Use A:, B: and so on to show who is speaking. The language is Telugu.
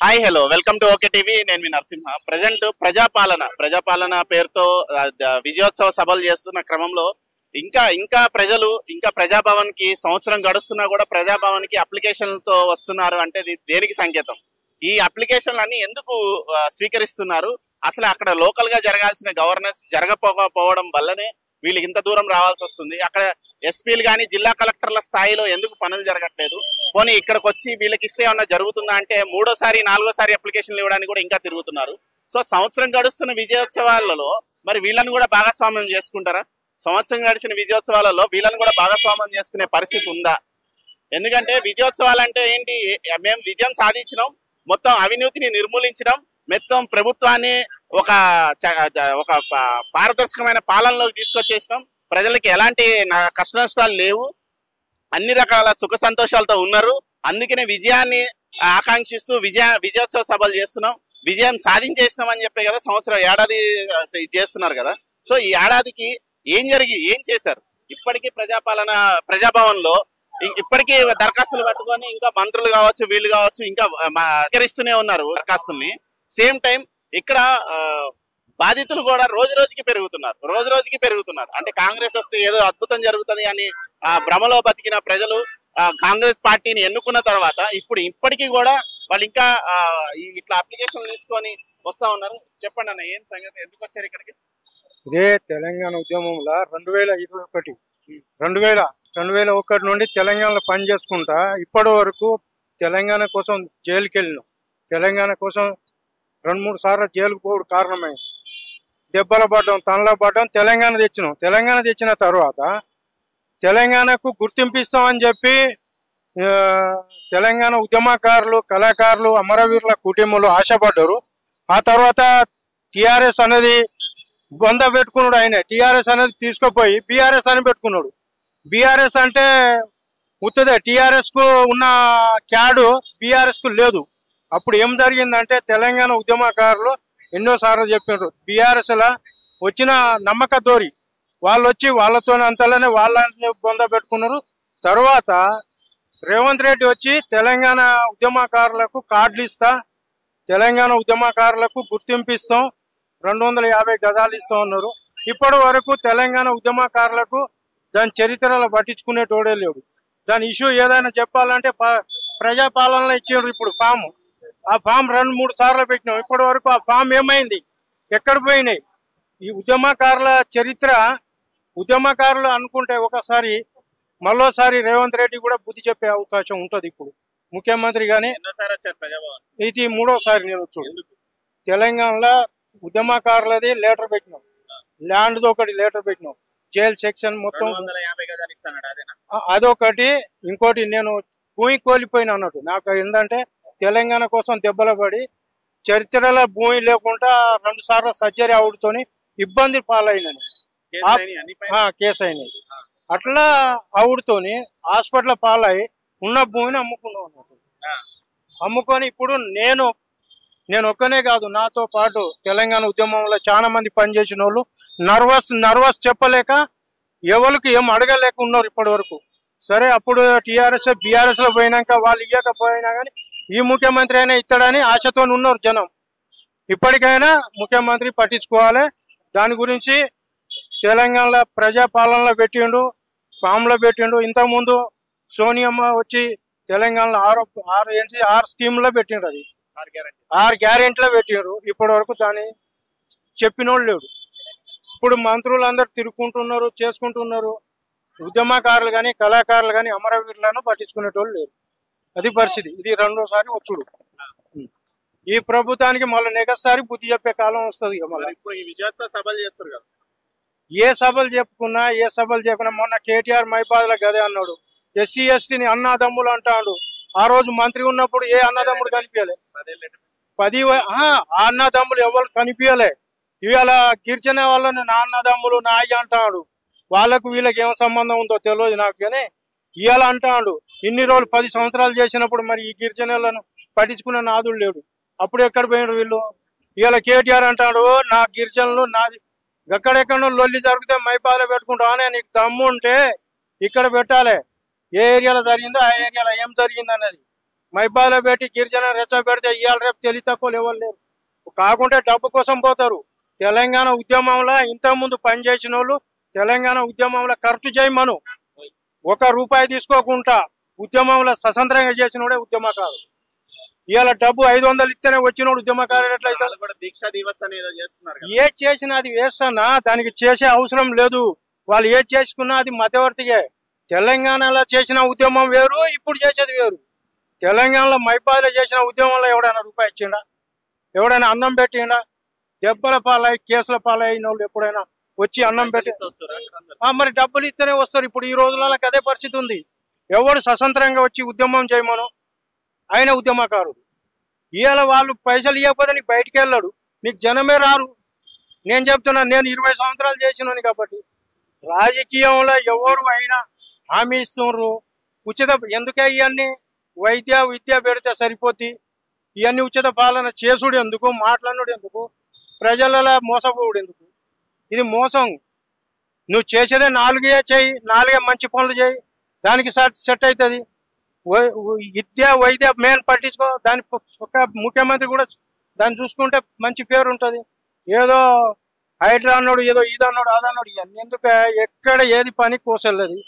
A: Hi hello welcome to okay TV. నేను మీ నరసింహ. ప్రజెంట్ ప్రజాపాలన పేరుతో విజయోత్సవ సభలు చేస్తున్న క్రమంలో ఇంకా ప్రజలు ప్రజాభవన్ కి సంవత్సరం గడుస్తున్నా కూడా ప్రజాభవన్ కి అప్లికేషన్లతో వస్తున్నారు అంటే దేనికి సంకేతం? ఈ అప్లికేషన్లు అన్ని ఎందుకు స్వీకరిస్తున్నారు? అసలు అక్కడ లోకల్ గా జరగాల్సిన గవర్నెన్స్ జరగకపోవడం వల్లనే వీళ్ళకి ఇంత దూరం రావాల్సి వస్తుంది. అక్కడ ఎస్పీలు కానీ జిల్లా కలెక్టర్ల స్థాయిలో ఎందుకు పనులు జరగట్లేదు? పోనీ ఇక్కడికి వచ్చి వీళ్ళకి ఇస్తే ఏమన్నా జరుగుతుందా అంటే మూడోసారి నాలుగోసారి అప్లికేషన్లు ఇవ్వడానికి కూడా ఇంకా తిరుగుతున్నారు. సో సంవత్సరం గడుస్తున్న విజయోత్సవాలలో మరి వీళ్ళని కూడా భాగస్వామ్యం చేసుకుంటారా? సంవత్సరం గడిచిన విజయోత్సవాలలో వీళ్ళని కూడా భాగస్వామ్యం చేసుకునే పరిస్థితి ఉందా? ఎందుకంటే విజయోత్సవాలు అంటే ఏంటి? మేము విజయం సాధించినాం, మొత్తం అవినీతిని నిర్మూలించడం, మొత్తం ప్రభుత్వాన్ని ఒక పారదర్శకమైన పాలనలోకి తీసుకొచ్చేసినాం, ప్రజలకి ఎలాంటి కష్ట నష్టాలు లేవు, అన్ని రకాల సుఖ సంతోషాలతో ఉన్నారు. అందుకనే విజయాన్ని ఆకాంక్షిస్తూ విజయోత్సవ సభలు చేస్తున్నాం, విజయం సాధించేసినాం అని చెప్పే కదా ఏడాది చేస్తున్నారు కదా. సో ఈ ఏడాదికి ఏం చేశారు? ఇప్పటికీ ప్రజాభవన్ లో ఇప్పటికీ దరఖాస్తులు పట్టుకొని ఇంకా మంత్రులు కావచ్చు, వీళ్ళు కావచ్చు, ఇంకా స్వీకరిస్తూనే ఉన్నారు దరఖాస్తుల్ని. సేమ్ టైం ఇక్కడ బాధితులు కూడా రోజు రోజుకి పెరుగుతున్నారు. అంటే కాంగ్రెస్ వస్తే ఏదో అద్భుతం జరుగుతుంది అని భ్రమలో బతికిన ప్రజలు కాంగ్రెస్ పార్టీని ఎన్నుకున్న తర్వాత ఇప్పటికీ కూడా వాళ్ళు ఇంకా ఇట్లా అప్లికేషన్లు తీసుకొని వస్తా ఉన్నారు. చెప్పండి అన్న, ఏం సంగతి? ఎందుకు వచ్చారు ఇక్కడికి?
B: ఇదే తెలంగాణ ఉద్యమంలో 2021 నుండి తెలంగాణలో పని చేసుకుంటా ఇప్పటి వరకు తెలంగాణ కోసం జైలుకి వెళ్ళినాం. తెలంగాణ కోసం 2-3 సార్లు జైలుకు పోవడం కారణమైంది. దెబ్బలు పడ్డం, తనలో పడ్డం, తెలంగాణ తెచ్చినాం. తెలంగాణ తెచ్చిన తర్వాత తెలంగాణకు గుర్తింపు ఇస్తామని చెప్పి తెలంగాణ ఉద్యమకారులు, కళాకారులు, అమరవీరుల కుటుంబంలో ఆశపడ్డారు. ఆ తర్వాత టీఆర్ఎస్ అనేది బొంద పెట్టుకున్నాడు. ఆయన టీఆర్ఎస్ అనేది తీసుకుపోయి బీఆర్ఎస్ అని పెట్టుకున్నాడు. బీఆర్ఎస్ అంటే ఉత్తదే, టీఆర్ఎస్కు ఉన్న క్యాడు బీఆర్ఎస్కు లేదు. అప్పుడు ఏం జరిగిందంటే తెలంగాణ ఉద్యమకారులు ఎన్నోసార్లు చెప్పినారు, బీఆర్ఎస్లా వచ్చిన నమ్మక దోరి వాళ్ళు వచ్చి వాళ్ళతో అంతలోనే వాళ్ళని బొంద పెట్టుకున్నారు. తర్వాత రేవంత్ రెడ్డి వచ్చి తెలంగాణ ఉద్యమకారులకు కార్డులు ఇస్తా, తెలంగాణ ఉద్యమకారులకు గుర్తింపు ఇస్తాం, 250 గజాలు ఇస్తా ఉన్నారు. ఇప్పటి వరకు తెలంగాణ ఉద్యమకారులకు దాని చరిత్రలో పట్టించుకునేటోడే లేడు. దాని ఇష్యూ ఏదైనా చెప్పాలంటే ప్రజాపాలనలో ఇచ్చారు. ఇప్పుడు ఫామ్, ఆ ఫామ్ 2-3 సార్లు పెట్టినాం. ఇప్పటి వరకు ఆ ఫామ్ ఏమైంది, ఎక్కడ పోయినాయి? ఈ ఉద్యమకారుల చరిత్ర, ఉద్యమకారులు అనుకుంటే ఒకసారి మరోసారి రేవంత్ రెడ్డి కూడా బుద్ధి చెప్పే అవకాశం ఉంటుంది. ఇప్పుడు ముఖ్యమంత్రి కానీ ఇది 3వసారి నేను వచ్చాడు. తెలంగాణలో ఉద్యమకారులది లెటర్ పెట్టినాం, ల్యాండ్ది ఒకటి లెటర్ పెట్టినాం, జైల్ సెక్షన్ మొత్తం అదొకటి. ఇంకోటి నేను భూమి కోల్పోయినా అన్నట్టు. నాకు ఏంటంటే తెలంగాణ కోసం దెబ్బలు పడి చరిత్రలో భూమి లేకుండా 2 సార్లు సర్జరీ అవుడుతోని ఇబ్బంది పాలైనని కేసు అయినాయి. అట్లా అవుడుతోని హాస్పిటల్ పాలై ఉన్న భూమిని అమ్ముకున్నాం అన్నట్టు. అమ్ముకొని ఇప్పుడు నేను ఒక్కనే కాదు, నాతో పాటు తెలంగాణ ఉద్యమంలో చాలా మంది పనిచేసిన వాళ్ళు నర్వస్ చెప్పలేక ఎవరికి ఏం అడగలేక ఉన్నారు ఇప్పటి వరకు. సరే అప్పుడు టీఆర్ఎస్ బీఆర్ఎస్లో పోయినాక వాళ్ళు ఇవ్వకపోయినా కానీ ఈ ముఖ్యమంత్రి అయినా ఇస్తాడని ఆశతో ఉన్నారు జనం. ఇప్పటికైనా ముఖ్యమంత్రి పట్టించుకోవాలి. దాని గురించి తెలంగాణలో ప్రజాపాలనలో పెట్టిండు, ఫామ్లో పెట్టిండు. ఇంతకుముందు సోనియమ్మ వచ్చి తెలంగాణలో 6 స్కీమ్లో పెట్టిండు, అది 6 గ్యారెంటీలో పెట్టిండ్రు. ఇప్పటి వరకు దాన్ని చెప్పినోళ్ళు లేడు. ఇప్పుడు మంత్రులు అందరు తిరుగుకుంటున్నారు, చేసుకుంటున్నారు. ఉద్యమకారులు కానీ కళాకారులు కానీ అమరవీరులను పట్టించుకునేటోళ్ళు లేరు. అది పరిస్థితి. ఇది 2వసారి వచ్చుడు. ఈ ప్రభుత్వానికి మళ్ళీ నెక్స్ట్ బుద్ధి చెప్పే కాలం వస్తుంది.
A: ఇప్పుడు ఈ విజయోత్సవ సభలు చేస్తారు కదా,
B: ఏ సభలు చెప్పుకున్నా మొన్న కేటీఆర్ మైపాదుల గదే అన్నాడు, ఎస్సీ ఎస్టీని అన్నదమ్ములు అంటాడు. ఆ రోజు మంత్రి ఉన్నప్పుడు ఏ అన్నదమ్ముడు కనిపించలే. 10 అన్నదమ్ములు ఎవరు కనిపించలే. ఇవాళ గిరిజన వాళ్ళని నా అన్నదమ్ములు నా అయ్య అంటాడు. వాళ్ళకు వీళ్ళకి ఏం సంబంధం ఉందో తెలియదు నాకు, కానీ ఇవాళ అంటాడు. ఇన్ని రోజులు 10 సంవత్సరాలు చేసినప్పుడు మరి ఈ గిరిజనులను పట్టించుకున్న నాదుడు లేడు. అప్పుడు ఎక్కడ పోయినారు వీళ్ళు? ఇవాళ కేటీఆర్ అంటాడు, నా గిరిజనులు నాది. ఎక్కడెక్కడో లొల్లి జరిగితే మైపాలో పెట్టుకుంటావు అని, నీకు దమ్ము ఉంటే ఇక్కడ పెట్టాలి. ఏ ఏరియాలో జరిగిందో ఆ ఏరియాలో ఏం జరిగింది అన్నది మైబాలో పెట్టి గిరిజన రెచ్చబెడితే ఇవాళ రేపు తెలివి తక్కువ ఎవరు లేరు. కాకుంటే డబ్బు కోసం పోతారు. తెలంగాణ ఉద్యమంలో ఇంతకుముందు పనిచేసిన వాళ్ళు తెలంగాణ ఉద్యమంలో ఖర్చు చేయమను, 1 రూపాయి తీసుకోకుండా ఉద్యమంలో స్వతంత్రంగా చేసినోడే ఉద్యమకారు. ఇవాళ డబ్బు 500 ఇస్తేనే వచ్చినోడు ఉద్యమకారుడు ఎట్లయితే?
A: దీక్షా దివస్ అనేది చేస్తున్నారు.
B: ఏది చేసినా అది వేస్ట్ అన్నా, దానికి చేసే అవసరం లేదు. వాళ్ళు ఏది చేసుకున్నా అది మధ్యవర్తిగా. తెలంగాణలో చేసిన ఉద్యమం వేరు, ఇప్పుడు చేసేది వేరు. తెలంగాణలో మైపాదులో చేసిన ఉద్యమంలో ఎవడైనా రూపాయి ఇచ్చిండా? ఎవడైనా అన్నం పెట్టిండా? దెబ్బల పాలై కేసుల పాలై అయిన వాళ్ళు ఎప్పుడైనా వచ్చి అన్నం పెట్టి మరి డబ్బులు ఇస్తేనే వస్తారు. ఇప్పుడు ఈ రోజులలో అదే పరిస్థితి ఉంది. ఎవడు స్వతంత్రంగా వచ్చి ఉద్యమం చేయమను, ఆయన ఉద్యమకారుడు. ఇవాళ వాళ్ళు పైసలు ఇవ్వకపోతే నీకు బయటికి వెళ్ళాడు, నీకు జనమే రారు. నేను చెప్తున్నా, నేను 20 సంవత్సరాలు చేసినాను కాబట్టి. రాజకీయంలో ఎవరు అయినా హామీ ఇస్తున్నారు ఉచిత. ఎందుకే ఇవన్నీ వైద్య విద్య పెడితే సరిపోద్ది, ఇవన్నీ ఉచిత పాలన చేసుడు ఎందుకు, మాట్లాడుడు ఎందుకు, ప్రజలలో మోసపోవుడు ఎందుకు? ఇది మోసం. నువ్వు చేసేదే 4 చేయి, 4 మంచి పనులు చేయి, దానికి సెట్ అవుతుంది. విద్య వైద్య మెయిన్ పట్టించుకో, దాని ఒక ముఖ్యమంత్రి కూడా దాన్ని చూసుకుంటే మంచి పేరు ఉంటుంది. ఏదో హైడ్రా అన్నాడు, ఏదో ఇది అన్నాడు, అది అన్నాడు, ఇవన్నీ ఎందుకు? ఎక్కడ ఏది పని కోసలేదు.